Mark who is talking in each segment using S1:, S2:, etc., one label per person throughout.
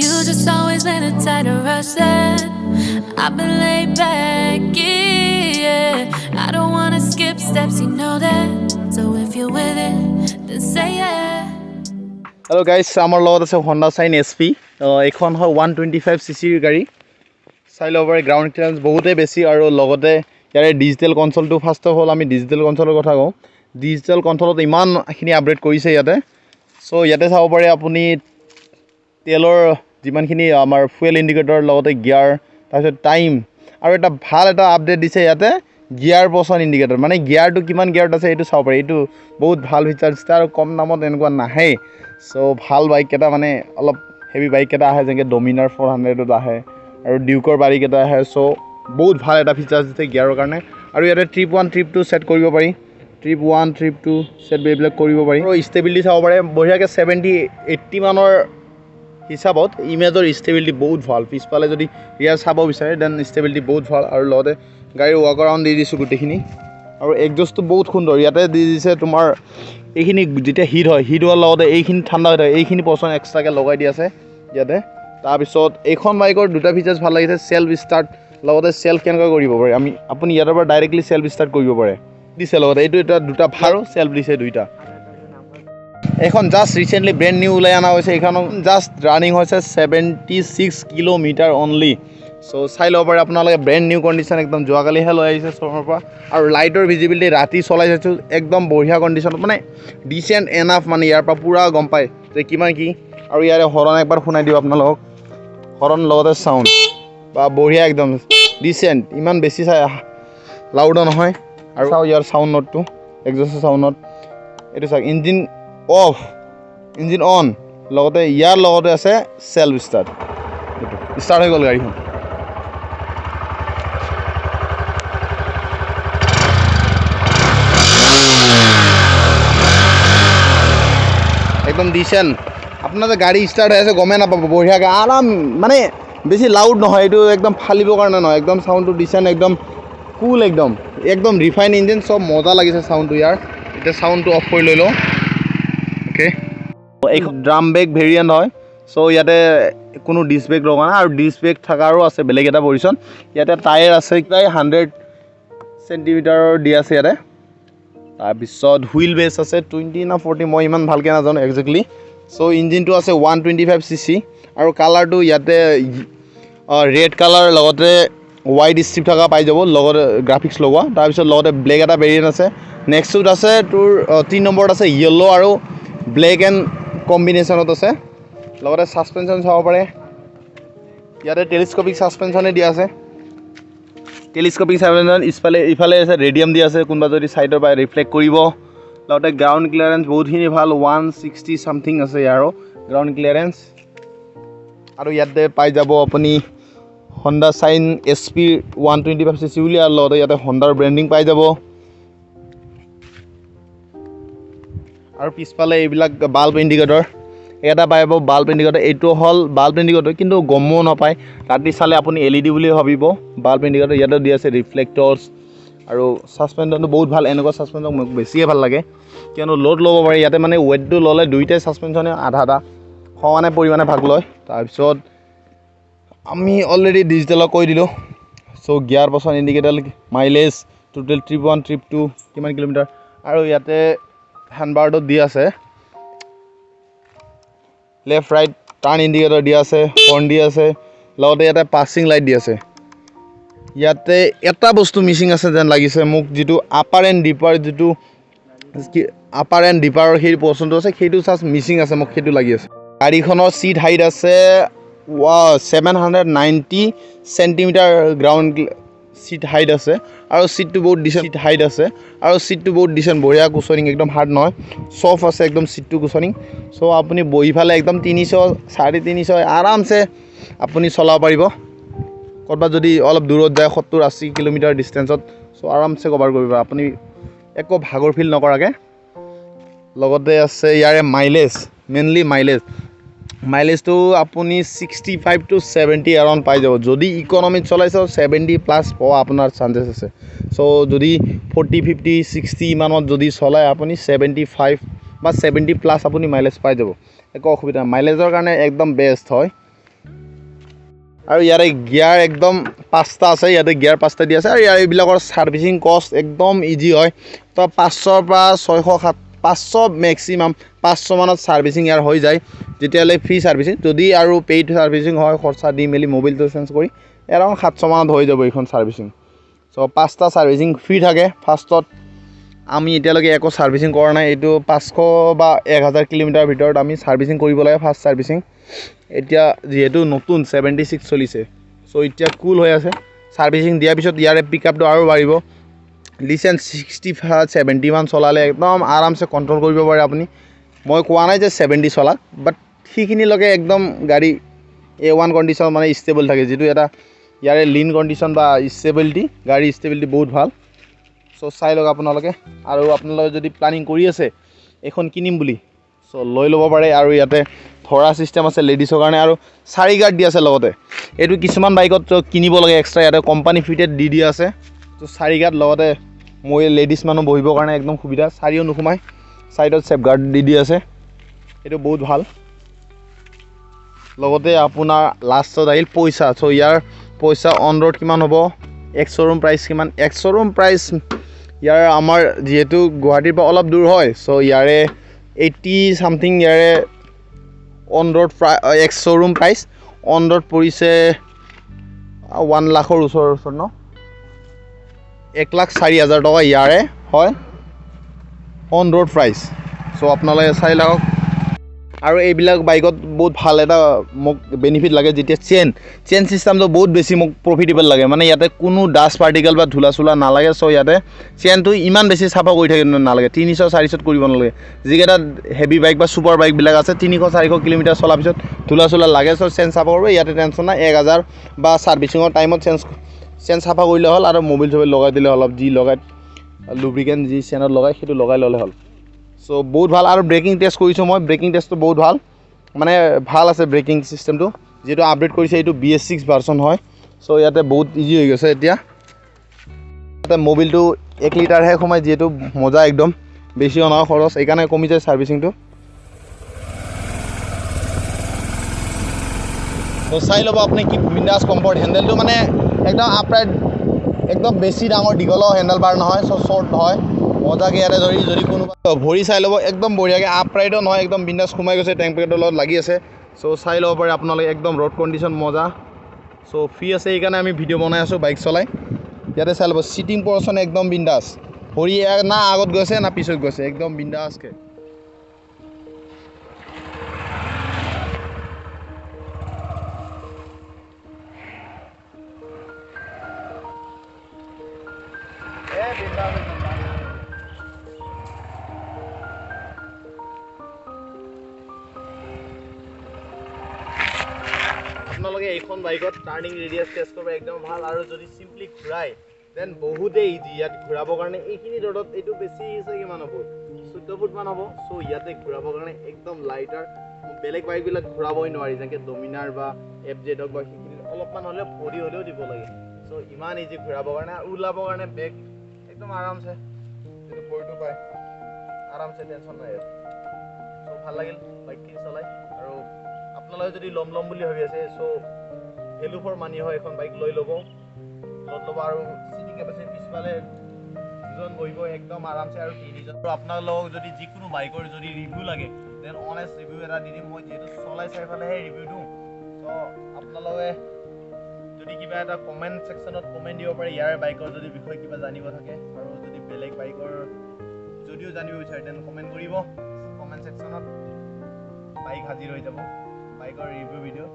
S1: You just always been a tighter rush that I've been laid back, yeah. I don't wanna skip steps, you know that. So if you're with it, then say yeah.
S2: Hello guys, আমাৰ লগত আছে Honda Shine SP এখন হয় 125 cc গাড়ী চাই ল'ব পাৰে ground clearance বহুতেই বেছি আৰু লগতে ইয়াৰে ডিজিটেল কনসোলটো ফাৰ্ষ্ট অফ অল আমি ডিজিটেল কনসোলৰ কথা কওঁ ডিজিটেল কনসোলত ইমানখিনি আপডেট কৰিছে ইয়াতে সো ইয়াতে চাব পাৰে আপুনি তেলৰ যিমানখিনি আমাৰ ফুয়েল ইন্ডিকেটৰ লগতে গিয়াৰ তাৰপিছত টাইম আৰু এটা ভাল এটা আপডেট দিছে ইয়াতে গিয়াৰ পছন ইন্ডিকেটৰ মানে গিয়াৰটো কিমান গিয়াৰত আছে এইটো চাব পাৰে এইটো বহুত ভাল ফিচাৰ আৰু কম দামত এনেকুৱা নাহে সো ভাল বাইক এটা মানে অলপ হেভি বাইক এটা আহে যেনেকৈ ডমিনাৰ 400ত আহে আৰু ডিউকৰ বাইক এটা আহে সো বহুত ভাল এটা ফিচাৰ দিছে গিয়াৰৰ কাৰণে আৰু ইয়াতে ট্ৰিপ 1 ট্ৰিপ 2 সেট কৰিব পাৰি ট্ৰিপ 1 ট্ৰিপ 2 সেট এইবিলাক কৰিব পাৰি আৰু ষ্টেবিলিটি চাব পাৰে বঢ়িয়াকৈ 70-80 মানৰ হিচাপত ইমেজৰ ষ্টেবিলিটি বহুত ভাল পিছফালে যদি ৰিয়াৰ চাব বিচাৰে দেন ষ্টেবিলিটি বহুত ভাল আৰু লগতে গাড়ীৰ ৱাক আৰাউণ্ড দি দিছোঁ গোটেইখিনি আৰু এক্সজষ্টটো বহুত সুন্দৰ ইয়াতে দি দিছে তোমাৰ এইখিনি যেতিয়া হিট হোৱাৰ লগতে এইখিনি ঠাণ্ডা হৈ থাকে এইখিনি পছন এক্সট্ৰাকৈ লগাই দি আছে ইয়াতে তাৰপিছত এইখন বাইকৰ দুটা ফিচাৰ্ছ ভাল লাগিছে সেল্ফ ষ্টাৰ্ট লগতে সেল্ফ কেনেকৈ কৰিব পাৰে আপুনি ইয়াৰ পৰা ডাইৰেক্টলি সেল্ফ ষ্টাৰ্ট কৰিব পাৰে দিছে লগতে এইটো এটা দুটা ভাল সেল্ফ দিছে দুইটা এখন জাষ্ট ৰিসেন্টলি ব্ৰেণ্ড নিউ ওলাই অনা হৈছে এইখন জাষ্ট ৰানিং হৈছে 76 কিলোমিটাৰ অনলি সো চাই ল'ব পাৰে আপোনালোকে ব্ৰেণ্ড নিউ কণ্ডিশ্যন একদম যোৱাকালিহে লৈ আহিছে ষ্ট'ৰৰ পৰা আৰু লাইটৰ ভিজিবিলিটি ৰাতি চলাই চাইছোঁ একদম বঢ়িয়া কণ্ডিশ্যনত মানে ডিচেণ্ট এনাফ মানে ইয়াৰ পৰা পূৰা গম পায় যে কিমান কি আৰু ইয়াৰে হৰণ একবাৰ শুনাই দিওঁ আপোনালোকক হৰণ লগতে চাউণ্ড বা বঢ়িয়া একদম ডিচেণ্ট ইমান বেছি চাই লাউডো নহয় আৰু চাওঁ ইয়াৰ চাউণ্ড নটটো এক্সজষ্টৰ চাউণ্ড নট এইটো চাওক ইঞ্জিন অফ ইঞ্জিন অন লগতে ইয়াৰ লগতে আছে সেল্ফ ষ্টাৰ্ট এইটো ষ্টাৰ্ট হৈ গ'ল গাড়ীখন একদম ডিচেণ্ট আপোনাৰ যে গাড়ী ষ্টাৰ্ট হৈ আছে গমে নাপাব বঢ়িয়াকৈ আৰাম মানে বেছি লাউড নহয় এইটো একদম ফালিবৰ কাৰণে নহয় একদম চাউণ্ডটো ডিচেণ্ট একদম কুল একদম ৰিফাইন ইঞ্জিন চব মজা লাগিছে চাউণ্ডটো ইয়াৰ এতিয়া চাউণ্ডটো অফ কৰি লৈ লওঁ অ'কে এই ড্ৰাম ব্ৰেক ভেৰিয়েণ্ট হয় সো ইয়াতে কোনো ডিস্ক ব্ৰেক লগা নাই আৰু ডিস্ক ব্ৰেক থকাৰো আছে বেলেগ এটা পজিশ্যন ইয়াতে টায়াৰ আছে প্ৰায় 100 চেণ্টিমিটাৰৰ দি আছে ইয়াতে তাৰপিছত হুইল বেছ আছে 20 না 40 মই ইমান ভালকৈ নাজানো একজেক্টলি সো ইঞ্জিনটো আছে 125 cc আৰু কালাৰটো ইয়াতে ৰেড কালাৰ লগতে হোৱাইট ষ্ট্ৰিপ থকা পাই যাব লগতে গ্ৰাফিক্স লগোৱা তাৰপিছত লগতে ব্লেক এটা ভেৰিয়েণ্ট আছে নেক্সটত আছে তোৰ 3 নম্বৰত আছে য়েল্লো আৰু ব্লেক এণ্ড কম্বিনেশ্যনত আছে লগতে ছাছপেনশ্যন চাব পাৰে ইয়াতে টেলিস্কোপিক ছাছপেনশ্যনে দিয়া আছে টেলিস্কোপিক ছাছপেনশ্যন ইফালে আছে ৰেডিয়াম দিয়া আছে কোনোবা যদি ছাইডৰ পৰা ৰিফ্লেক্ট কৰিব লগতে গ্ৰাউণ্ড ক্লিয়াৰেন্স বহুতখিনি ভাল 160 সামথিং আছে ইয়াৰো গ্ৰাউণ্ড ক্লিয়াৰেন্স আৰু ইয়াতে পাই যাব আপুনি Honda Shine SP125 cc বুলি আৰু লগতে ইয়াতে Hondaৰ ব্ৰেণ্ডিং পাই যাব আৰু পিছফালে এইবিলাক বাল্ব ইণ্ডিকেটৰ এটা পাই যাব বাল্ব ইণ্ডিকেটৰ এইটো হ'ল বাল্ব ইণ্ডিকেটৰ কিন্তু গমো নাপায় ৰাতি চালে আপুনি LED বুলি ভাবিব বাল্ব ইণ্ডিকেটৰ ইয়াতে দি আছে ৰিফ্লেক্টৰ্ছ আৰু ছাছপেনশ্যনটো বহুত ভাল এনেকুৱা ছাছপেনশ্যন মোক বেছিয়ে ভাল লাগে কিয়নো লোড ল'ব পাৰে ইয়াতে মানে ৱেটটো ল'লে দুইটাই ছাছপেনশ্যনে আধা সমানে পৰিমাণে ভাগ লয় তাৰপিছত আমি অলৰেডি ডিজিটেলত কৈ দিলোঁ সো গিয়াৰ পছন indicator mileage total trip 1 trip 2 কিমান কিলোমিটাৰ আৰু ইয়াতে হেণ্ডবাৰটো দি আছে লেফ্ট ৰাইট টাৰ্ণ ইণ্ডিকেটৰ দিয়া আছে হৰ্ণ দি আছে লগতে ইয়াতে পাছিং লাইট দি আছে ইয়াতে এটা বস্তু মিছিং আছে যেন লাগিছে মোক যিটো আপাৰ এণ্ড ডিপাৰৰ সেই পৰ্চনটো আছে সেইটো জাষ্ট মিছিং আছে মোক সেইটো লাগি আছে গাড়ীখনৰ চিট হাইট আছে 790 চেণ্টিমিটাৰ গ্ৰাউণ্ড চিট হাইট আছে আৰু চিটটো বহুত ডিচেণ্ট হাইট আছে আৰু চিটটো বহুত ডিচেণ্ট বঢ়িয়া কুচনিং একদম হাৰ্ড নহয় চফ্ট আছে একদম চিটটো কুচনিং সো আপুনি বহি ফালে একদম 300-350 আৰামছে আপুনি চলাব পাৰিব ক'ৰবাত যদি অলপ দূৰত যায় 70-80 কিলোমিটাৰ ডিষ্টেঞ্চত সো আৰামছে কভাৰ কৰিব আপুনি একো ভাগৰ ফিল নকৰাকৈ লগতে আছে ইয়াৰে মাইলেজ মেইনলি মাইলেজটো আপুনি 65 to 70 এৰাউণ্ড পাই যাব যদি ইকনমিত চলাইছে 70+ পোৱা আপোনাৰ চান্সেছ আছে সো যদি 40-50-60 ইমানত যদি চলায় আপুনি 75 বা 70 প্লাছ আপুনি মাইলেজ পাই যাব একো অসুবিধা মাইলেজৰ কাৰণে একদম বেষ্ট হয় আৰু ইয়াৰে গিয়াৰ একদম 5টা আছে ইয়াতে গিয়াৰ 5টা দি আছে আৰু ইয়াৰ এইবিলাকৰ সাৰ্ভিসিং কষ্ট একদম ইজি হয় তো 500 পৰা 600 500 ম্যাক্সিমাম 500 মানত সাৰ্ভিসিং ইয়াৰ হৈ যায় যেতিয়ালৈ ফ্ৰী সাৰ্ভিসিং যদি আৰু পেইড সাৰ্ভিসিং হয় খৰচা দি মেলি মোবাইলটো চেঞ্জ কৰি এৰাউণ্ড 700 মানত হৈ যাব এইখন সাৰ্ভিসিং সো 5টা সাৰ্ভিসিং ফ্ৰী থাকে ফাৰ্ষ্টত আমি এতিয়ালৈকে একো সাৰ্ভিসিং কৰা নাই এইটো 500 বা 1000 কিলোমিটাৰ ভিতৰত আমি সাৰ্ভিসিং কৰিব লাগে ফাৰ্ষ্ট সাৰ্ভিসিং এতিয়া যেহেতু নতুন 76 চলিছে সো এতিয়া কুল হৈ আছে সাৰ্ভিসিং দিয়াৰ পিছত ইয়াৰে পিকআপটো আৰু বাঢ়িব লিসেন্স 65 70 মান চলালে একদম আৰামসে কন্ট্ৰোল কৰিব পাৰে আপুনি মই কোৱা নাই যে 70 চলাক বাট সেইখিনি লগে একদম গাড়ী A1 কন্ডিশন মানে ষ্টেবল থাকে যেটো এটা ইয়াৰে লিন কন্ডিশন বা ষ্টেবিলিটি গাড়ী ষ্টেবিলিটি বহুত ভাল সো চাই লওক আপোনালোকে আৰু আপোনালোকে যদি প্ল্যানিং কৰি আছে এখন কিনিম বুলি সো লৈ ল'ব পাৰে আৰু ইয়াতে ধৰা সিস্টেম আছে লেডিছৰ কাৰণে আৰু 4 গাৰ্ড দি আছে লগতে এটো কিছুমান বাইকত কিনিব লাগে এক্সট্ৰা ইয়াতে কোম্পানী ফিটেড দি আছে তো 4 গাৰ্ড লগতে মই লেডিছ মানুহ বহিবৰ কাৰণে একদম সুবিধা 4ও নুখুমাই সাইডত সেফ গাৰ্ড দি আছে এটো বহুত ভাল লগতে আপোনাৰ লাষ্টত আহিল পইচা সো ইয়াৰ পইচা অন ৰোড কিমান হ'ব এক্স শ্বৰুম প্ৰাইস কিমান এক্স শ্বৰুম প্ৰাইস ইয়াৰ আমাৰ যেহেতু গুৱাহাটীৰ পৰা অলপ দূৰ হয় সো ইয়াৰে 80 সামথিং ইয়াৰে on road x showroom price on road পৰিছে 1 লাখৰ ওচৰ ন 1,04,000 টকা ইয়াৰে হয় অন ৰোড প্ৰাইস সো আপোনালোকে চাই লওক আৰু এইবিলাক বাইকত বহুত ভাল এটা মোক বেনিফিট লাগে যেতিয়া চেন সিস্টেমটো বহুত বেছি মোক প্ৰফিটেবল লাগে মানে ইয়াতে কোনো ডাস্ট পাৰ্টিকেল বা ধুলা চুলা নালাগে সো ইয়াতে চেনটো ইমান বেছি সাফা কৰি থাকিব নালাগে 300 400 কৰিব নালাগে যিকেইটা হেভি বাইক বা সুপাৰ বাইক বিলাক আছে 300 400 কিলোমিটাৰ চলাৰ পিছত ধুলা চুলা লাগে সো চেন সাফা কৰিব ইয়াতে টেনচন নাই 1000 বা সাৰ্ভিসিংৰ টাইমত চেন সাফা কৰিলে হ'ল আৰু মোবাইল চবাইল লগাই দিলে অলপ যি লগাই লুব্ৰিকেন্ট যি চেনত লগাই সেইটো লগাই ল'লে হ'ল সো বহুত ভাল আৰু ব্ৰেকিং টেষ্ট কৰিছো মই ব্ৰেকিং টেষ্টটো বহুত ভাল মানে ভাল আছে ব্ৰেকিং সিস্টেমটো যেটো আপডেট কৰিছে এইটো BS6 ভাৰ্সন হয় সো ইয়াতে বহুত ইজি হৈ গৈছে এতিয়া এটা মোবাইলটো 1 লিটাৰ হে কমাই যেটো মজা একদম বেছি নহয় খৰচ এইকাৰণে কমি যায় সাৰ্ভিসিংটো তো চাই ল'ব আপুনি কি বিন্দাস কমফৰ্ট হ্যান্ডেলটো মানে একদম আপৰাইট একদম বেছি ডাঙৰ দীঘল হ্যান্ডেল বাৰ নহয় সো শৰ্ট হয় মজাকে ইয়াতে ধৰি যদি কোনোবা ভৰি চাই ল'ব একদম বঢ়িয়াকে আপৰাইটো নহয় একদম বিন্দাস ঘুমাই গৈছে টেংক পেকেটৰ লগত লাগি আছে সো চাই ল'ব পাৰে আপোনালোকে একদম ৰোড কন্ডিশন মজা সো ফ্ৰী আছে এইকাৰণে আমি ভিডিও বনাই আছো বাইক চলাই ইয়াতে চাই ল'ব সিটিং পজিশন একদম বিন্দাস ভৰি না আগত গৈছে না পিছত গৈছে একদম বিন্দাসকে আপোনালোকে এইখন বাইকত টাৰ্নিং ৰেডিয়াস টেষ্ট কৰিব একদম ভাল আৰু যদি সিম্পলি ঘুৰাই দেন বহুতে ইজি ইয়াত ঘুৰাবৰ কাৰণে এইখিনি ৰডত এইটো বেছি আছে কিমান হ'ব 14 ফুট মান হ'ব সো ইয়াতে ঘুৰাবৰ কাৰণে একদম লাইটাৰ বেলেগ বাইক বিলাক ঘুৰাবই নোৱাৰি যেনেকে ডমিনাৰ বা FZ হক বা সেইখিনি অলপমান হলে ভৰি হলেও দিব লাগে সো ইমান ইজি ঘুৰাবৰ কাৰণে আৰু উলাবৰ কাৰণে বেক একদম আৰামছে যেটো ভৰিটো পায় আৰামছে টেনচন নাই সো ভাল লাগিল বাইকখিনি চলাই আৰু আপোনালোকে যদি লম বুলি ভাবি আছে সো ভ্যালু ফৰ মানি হয় এখন বাইক লৈ ল'ব আৰু সিটিং কেপাসিটি পিছফালে দুজন বহিব একদম আৰামছে আৰু তিনিজন আৰু আপোনালোকক যদি যিকোনো বাইকৰ যদি ৰিভিউ লাগে দেন অনেষ্ট ৰিভিউ এটা দি দিম মই যেটো চলাই চাই ফালেহে ৰিভিউ দিওঁ সো আপোনালোকে যদি কিবা এটা কমেন্ট সেকশনত কমেন্ট দিব পাৰে ইয়াৰ বাইকৰ যদি বিষয় কিবা জানিব থাকে আৰু যদি বেলেগ বাইকৰ যদিও জানিব বিচাৰে দেন কমেন্ট কৰিব কমেন্ট সেকশনত বাইক হাজিৰ হৈ যাব বাইকৰ review video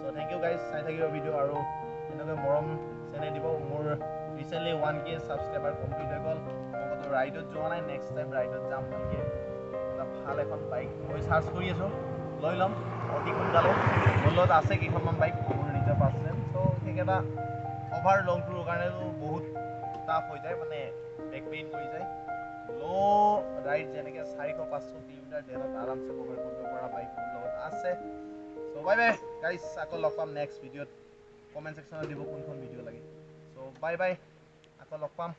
S2: so thank you guys চাই থাকিব ভিডিও আৰু এনেকৈ মৰম চেনে দিব মোৰ ৰিসেন্টলি 1K সাবস্ক্ৰাইবাৰ কমপ্লিট হৈ গ'ল মই ৰাইডত যোৱা নাই নেক্সট টাইম ৰাইডত যাম ভালকে এটা ভাল এখন বাইক মই সাৰ্চ কৰি আছো লৈ লম অতি সোনকালে মোৰ লগত আছে কেইখনমান বাইক মোৰ নিজৰ পাৰ্চনেল সো এইকেইটা অভাৰ লং টুৰৰ কাৰণেও বহুত টাফ হৈ যায় মানে বেক পেইন কৰি যায় লো ৰাইড যেনেকে 400-500 কিলোমিটাৰ ডেৰত আৰামছে কভাৰ কৰিব পৰা বাইক মোৰ লগত আছে সো বাই বাই গাইস আকৌ লগ পাম নেক্সট ভিডিওত কমেন্ট সেকশনত দিব কোনখন ভিডিও লাগে সো বাই বাই আকৌ লগ পাম